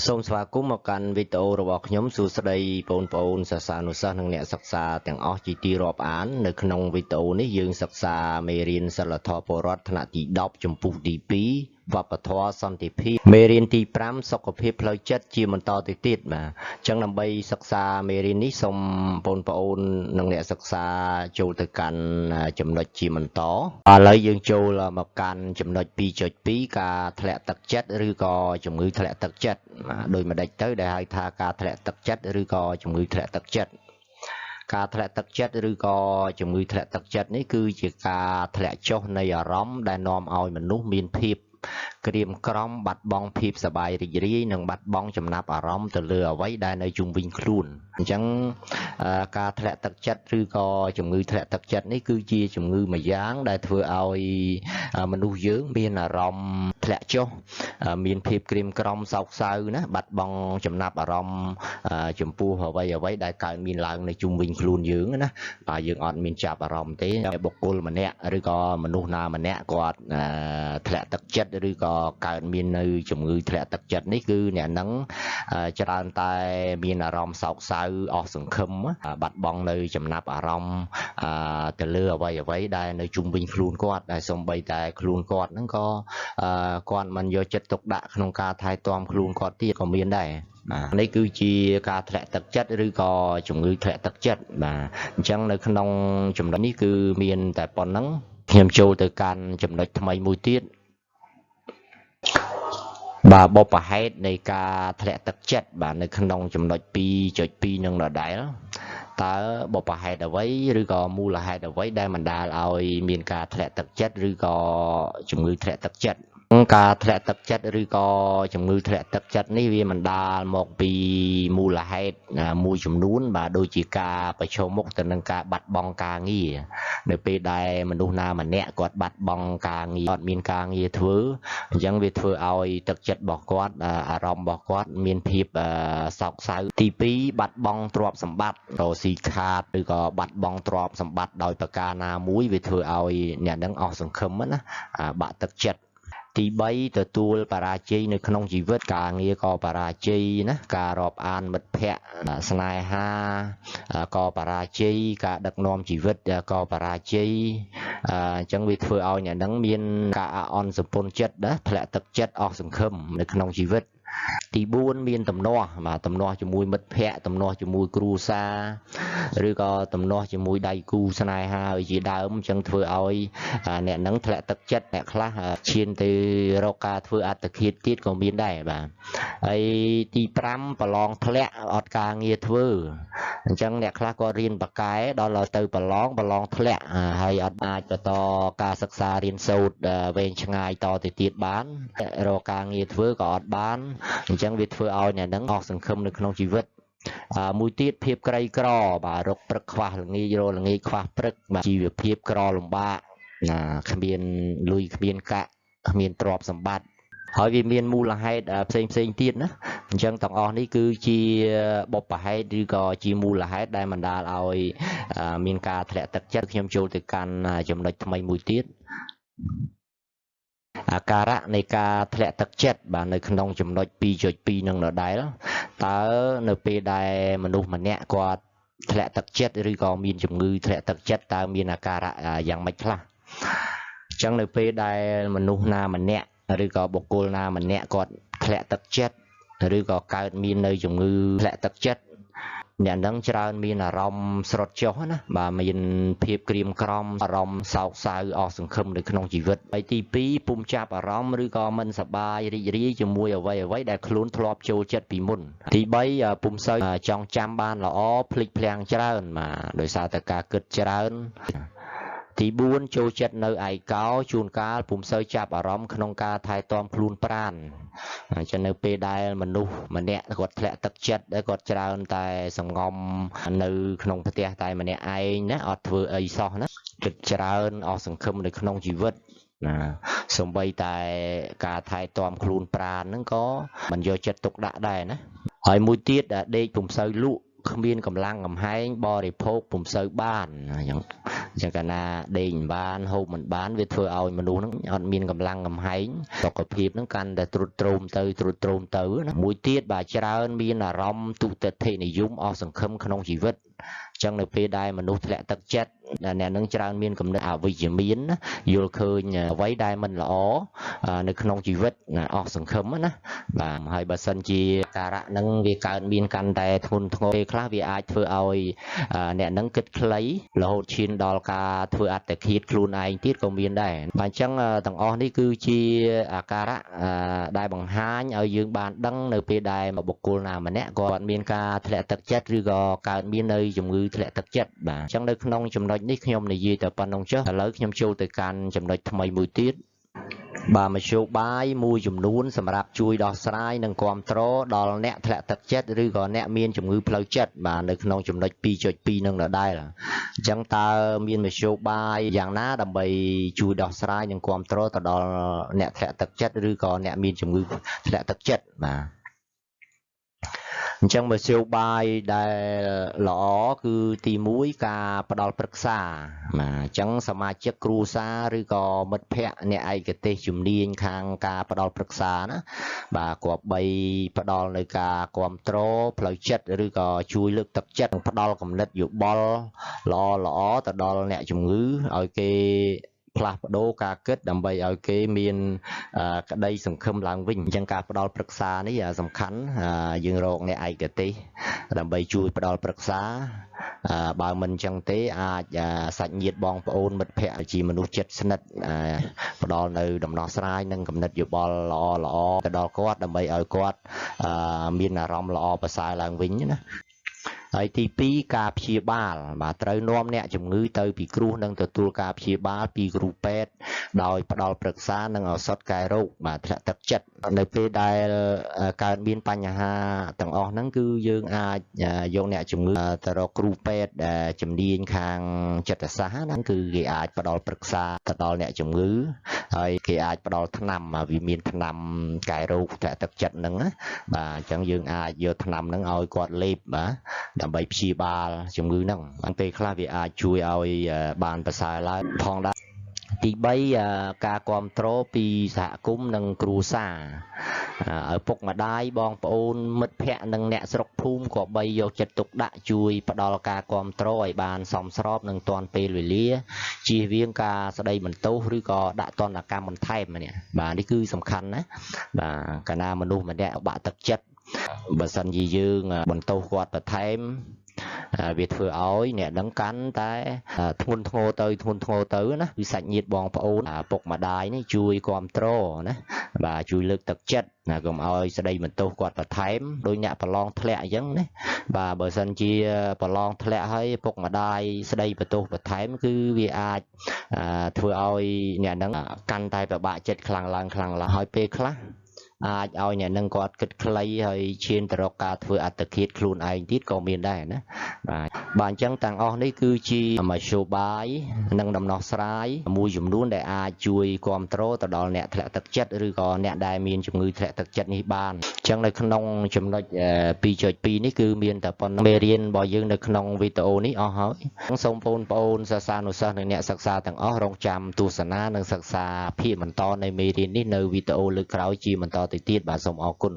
សូមស្វាគមន៍មកកាន់វីដេអូរបស់ខ្ញុំសួស្តីបងប្អូនសិស្សានុសិស្សនិងអ្នកសិក្សាទាំងអស់ជាទីរាប់អាននៅក្នុងវីដេអូនេះយើងសិក្សាមេរៀនសិលធម៌ពលរដ្ឋថ្នាក់ទី10ចំពោះទី2វប្បធម៌សន្តិភាពមេរៀនទី5សុខភាពផ្លូវចិត្តជាបន្តទៅទៀតបាទអញ្ចឹងដើម្បីសិក្សាមេរៀននេះសូមបងប្អូននិងអ្នកសិក្សាចូលទៅកាន់ចំណុចជាបន្តឥឡូវយើងចូលមកកាន់ចំណុច 2.2 ការធ្លាក់ទឹកចិត្តឬក៏ជំងឺធ្លាក់ទឹកចិត្តដោយម្ដេចទៅដែលហៅថាការធ្លាក់ទឹកចិត្តឬក៏ជំងឺធ្លាក់ទឹកចិត្តការធ្លាក់ទឹកចិត្តឬក៏ជំងឺធ្លាក់ទឹកចិត្តនេះគឺជាការធ្លាក់ចុះនៃអារម្មណ៍ដែលនាំឲ្យមនុស្សមានភាពក្រៀមក្រំបាត់បង់ភាពសប្បាយរីករាយនិងបាត់បង់ចំណាប់អារម្មណ៍ទៅលើអ្វីដែលនៅជុំវិញខ្លួនអញ្ចឹងការធ្លាក់ទឹកចិត្តឬក៏ជំងឺធ្លាក់ទឹកចិត្តនេះគឺជាជំងឺមួយយ៉ាងដែលធ្វើឲ្យមនុស្សយើងមានអារម្មណ៍ធ្លាក់ចុះមានភាពក្រៀមក្រំសោកសៅណាបាត់បង់ចំណាប់អារម្មណ៍ចំពោះអ្វីដែលកើតមានឡើងនៅជុំវិញខ្លួនយើងណាបើយើងអត់មានចាប់អារម្មណ៍ទេបុគ្គលម្នាក់ឬក៏មនុស្សណាម្នាក់គាត់ធ្លាក់ទឹកចិត្តឬក៏កើតមាននៅជំងឺធ្លាក់ទឹកចិត្តនេះគឺអ្នកនឹងច្រើនតែមានអារម្មណ៍សោកសៅអស់សង្ឃឹមបាត់បង់នៅចំណាប់អារម្មណ៍ទៅលើអ្វីដែលនៅជុំវិញខ្លួនគាត់ដែលសូម្បីតែខ្លួនគាត់ហ្នឹងក៏គាត់មិនយកចិត្តទុកដាក់ក្នុងការថែទាំខ្លួនគាត់ទៀតក៏មានដែរនេះគឺជាការធ្លាក់ទឹកចិត្តឬក៏ជំងឺធ្លាក់ទឹកចិត្តបាទអញ្ចឹងនៅក្នុងចំណុចនេះគឺមានតែប៉ុណ្្នឹងខ្ញុំចូលទៅកាន់ចំណុចថ្មីមួយទៀតបាទបុព្វហេតុនៃការធ្លាក់ទឹកចិត្តបាទនៅក្នុងចំណុច 2.2 នឹងដដែលតើបុព្វហេតុអ្វីឬក៏មូលហេតុអ្វីដែលបណ្ដាលឲ្យមានការធ្លាក់ទឹកចិត្តឬក៏ជំងឺធ្លាក់ទឹកចិត្តការធ្លាក់ទឹកចិត្តឬក៏ជំងឺធ្លាក់ទឹកចិត្តនេះវាបណ្ដាលមកពីមូលហេតុមួយចំនួនបាទដូចជាការប្រឈមមុខទៅនឹងការបាត់បង់ការងារនៅពេលដែលមនុស្សណាម្នាក់គាត់បាត់បង់ការងារអត់មានការងារធ្វើអញ្ចឹងវាធ្វើឲ្យទឹកចិត្តរបស់គាត់អារម្មណ៍របស់គាត់មានភាពសោកសៅទី2បាត់បង់ទ្រព្យសម្បត្តិរកស៊ីខាតឬក៏បាត់បង់ទ្រព្យសម្បត្តិដោយប្រការណាមួយវាធ្វើឲ្យអ្នកនឹងអស់សង្ឃឹមណាបាក់ទឹកចិត្តទី3ទទួលបរាជ័យនៅក្នុងជីវិតការងារក៏បរាជ័យណាការរាប់អានមិត្តភ័ក្តិស្នេហាក៏បរាជ័យការដឹកនាំជីវិតក៏បរាជ័យអញ្ចឹងវាធ្វើឲ្យអ្នកនឹងមានការអាក់អន់សម្ពន់ចិត្តណាធ្លាក់ទឹកចិត្តអស់សង្ឃឹមនៅក្នុងជីវិតទី4មានទំនាស់បាទទំនាស់ជាមួយមិត្តភ័ក្តិទំនាស់ជាមួយគ្រួសារឬក៏ទំនាស់ជាមួយដៃគូស្នេហាជាដើមអញ្ចឹងធ្វើឲ្យអ្នកនឹងធ្លាក់ទឹកចិត្តអ្នកខ្លះឈានទៅរកការធ្វើអត្តឃាតទៀតក៏មានដែរបាទហើយទី5ប្រឡងធ្លាក់អត់ការងារធ្វើអញ្ចឹងអ្នកខ្លះក៏រៀនបកែដល់ទៅប្រឡងធ្លាក់ហើយអត់អាចបន្តការសិក្សារៀនសូត្រវែងឆ្ងាយតទៅទៀតបានរកការងារធ្វើក៏អត់បានអញ្ចឹងវាធ្វើឲ្យអ្នកនឹងអស់សង្ឃឹមនៅក្នុងជីវិតមួយទៀតភាពក្រីក្របាទរកព្រឹកខ្វះល្ងាចរកល្ងាចខ្វះព្រឹកបាទជីវភាពក្រលំបាកគ្មានលុយគ្មានកាក់គ្មានទ្រព្យសម្បត្តិហើយវាមានមូលហេតុផ្សេងទៀតណាអញ្ចឹងទាំងអស់នេះគឺជាបុព្វហេតុឬក៏ជាមូលហេតុដែលបណ្ដាលឲ្យមានការធ្លាក់ទឹកចិត្តខ្ញុំចូលទៅកាន់ចំណុចថ្មីមួយទៀតអាការៈនៃការធ្លាក់ទឹកចិត្តបាទនៅក្នុងចំណុច 2.2 នឹងដដែលតើនៅពេលដែលមនុស្សម្នាក់គាត់ធ្លាក់ទឹកចិត្តឬក៏មានជំងឺធ្លាក់ទឹកចិត្តតើមានអាការៈយ៉ាងម៉េចខ្លះអញ្ចឹងនៅពេលដែលមនុស្សណាម្នាក់ឬក៏បុគ្គលណាម្នាក់គាត់ធ្លាក់ទឹកចិត្តឬក៏កើតមាននៅជំងឺធ្លាក់ទឹកចិត្តអ្នកនឹងច្រើនមានអារម្មណ៍ស្រត់ចុះណាបាទមានភាពក្រៀមក្រំអារម្មណ៍សោកសៅអស់សង្ឃឹមនៅក្នុងជីវិតហើយទី2ពុំចាប់អារម្មណ៍ឬក៏មិនសប្បាយរីករាយជាមួយអ្វីដែលខ្លួនធ្លាប់ចូលចិត្តពីមុនទី3ពុំសូវចង់ចាំបានល្អភ្លេចភ្លាំងច្រើនបាទដោយសារតែការគិតច្រើនទី4ចូលចិត្តនៅឯកោជួនកាលពុំសូវចាប់អារម្មណ៍ក្នុងការថែទាំខ្លួនប្រាណអញ្ចឹងនៅពេលដែលមនុស្សម្នាក់គាត់ធ្លាក់ទឹកចិត្តគាត់ច្រើនតែសង្ងំនៅក្នុងផ្ទះតែម្នាក់ឯងណាអត់ធ្វើអីសោះណាគិតច្រើនអស់សង្ឃឹមនៅក្នុងជីវិតសូម្បីតែការថែទាំខ្លួនប្រាណហ្នឹងក៏មិនយកចិត្តទុកដាក់ដែរណាហើយមួយទៀតដេកពុំសូវលក់គ្មានកម្លាំងកំហែងបរិភោគពុំសូវបានអញ្ចឹង chẳng cả na đền ban hộp mình bán về thôi ao mà nuôi nó ăn miên cầm lăng cầm háy tọt cọp hiệp nó căn để trút trôm tới mũi tiết bà cha miên là rom tụ tật thể này dùng ao sừng khâm không chỉ vứt chẳng được phê đai mà nuôi lẹ tật chết nè nâng cha miên cầm nước ảo vì miên vô khơi váy đai mình là ó nơi không chỉ vứt ao sừng khâm á và hai bà sân chi cà rạ nâng về cả miên căn tại thôn thôn khác vì ai thôi ao nè nâng kịch lấy là hột chiên đo cả thôi ănแต่คิดครูนายที่ก็มีได้บางจังต่างอ้อนี่คือชีอาการะได้บางหายเอายืงบานดังในปีได้มาบุกกูนามันเนี่ยก็มีการทะเลตักเจ็ดหรือก็การมีในจมูกทะเลตักเจ็ดบ่จังในขนมจำนวนนี้ขยมในยีแต่ปนองเจ้าแล้วขยมโชว์แต่การจำนวนทำไมมือติดbà mà show bài mùi chùm nún sầm rạp chui đỏ sải nâng quam tró đỏ nẹt thẹt tật chết rồi còn nẹt miên chùm ngư phơi chết bà nơi nông chùm đôi pi nâng ở đây là chẳng ta miên mà show bài dạng ná đầm bầy chui đỏ sải nâng quam tró tờ đỏ nẹt thẹt tật chết rồi còn nẹt miên chùm ngư thẹt tật chết bà chẳng mà siêu bài đại lõ cứ tì mũi ca bắt đầu bật xa mà chẳngสมาชิกครูซาหรือก็มิตรเพะเนี่ยไอ้กติจุ่มเนียนข้างกาประดอลปรึกษานะบ่ากว่าใบประดอลในกาความโตรพลอยจัดหรือก็ช่วยเลือกตักจัดประดอลกำเนิดอยู่บอลล้อแต่ดอลเนี่ยจุ่มงื้อเอาเกพลาดโดกาเกิดดำใบเอาเกมีนกระไดสังคมหลังวิ่งยังการประดอลปรึกษานี่สำคัญยืนโรงในไอกติดำใบช่วยประดอลปรึกษาบ่ามันจังเตะอาจสัญญาบองปอนมิตรเพะจีมนุษย์เจ็ดสนัดประดอลในดำนอสายนั่งกำเนิดอยู่บอลล้อแต่ดอลกอดดำใบเอากอดมีนอารมณ์ล้อภาษาหลังวิ่งนะไอทีปีกาพีบาลมาเตยน้อมเนี่ยจมงื้อเตยปีครูนั่งตัวกาพีบาลปีครูเป็ดโดยประดอลปรึกษานั่งเอาสดกายรูปมาตัดจัดในปีได้การบินปัญหาต่างออกนั่นคือยังอาโยงเนี่ยจมงื้อตัวครูเป็ดจมดีนคางจัดสานั่นคือเกี่ยประดอลปรึกษาประดอลเนี่ยจมงื้อไอเกี่ยประดอลทนำมาวิมีนทนำกายรูปตัดจัดนั่งบ่าจังยังโยทนำนั่งเอากอดเล็บบ่าใบพีบาลจมูกนั่งอันเป็นคลาวิอาช่วยเอาบานภาษาลายทองได้ที่ใบกากรมโตรปีสะกุ้มนังครูซาปกมาได้บองปนมิดแพะนังเนะสรกพุ่มกว่าใบโยจัดตุกดะช่วยประดอลกากรมโตรบานสอมสรอบนังตอนเปลือยเลี้ยจีเวียงกาสดายมันโตหรือก็ดะตอนการมันไทยมาเนี่ยบานนี่คือสำคัญนะบานกนามนุษย์มันเนี่ยบะตักจัดบสันยียืงบนโต๊ะกวาดประเทมviệc thừa ối nè đắng cắn tại thôn thô tới nè vì sạch nhiệt bong ôn bọc mà đai này chui com trô nè và chui lực thực chất là gồm ơi sau đây mình tô quạt và thém đôi nhạ và lon thẹn giống nè và bờ sân chia và lon thẹn hay bọc mà đai sau đây và tô và thém cứ vì ai thừa ối nè đắng cắn tay và bạ chết khlang là hơi pe kháเอาเนี่ยนั่งกอดกึดคลายให้เชียนตรอกาถืออัตคิดครูนไอทิดก็มีได้นะบางจังต่างออกนี่คือจีมาโชบายนั่งดำนอสไลมูจุ่มนู้นได้ช่วยความโตตลอดเนี่ยแถลตักจัดหรือก็เนี่ยได้มีจุ่มมือแถลตักจัดนี่บ้านจังในขนมจุ่มในปีจดปีนี่คือมีแต่ปนเมเรียนบ่อยยังในขนมวิดีโอนี้อ๋อเฮ้ยทั้งสมปูนซาซานุซาเนี่ยศึกษาต่างอ๋อรงจำตุสนาหนึ่งศึกษาพี่มันต่อในเมเรียนนี่ในวิดีโอหรือคราวจีมันต่อติดบาสมอกุล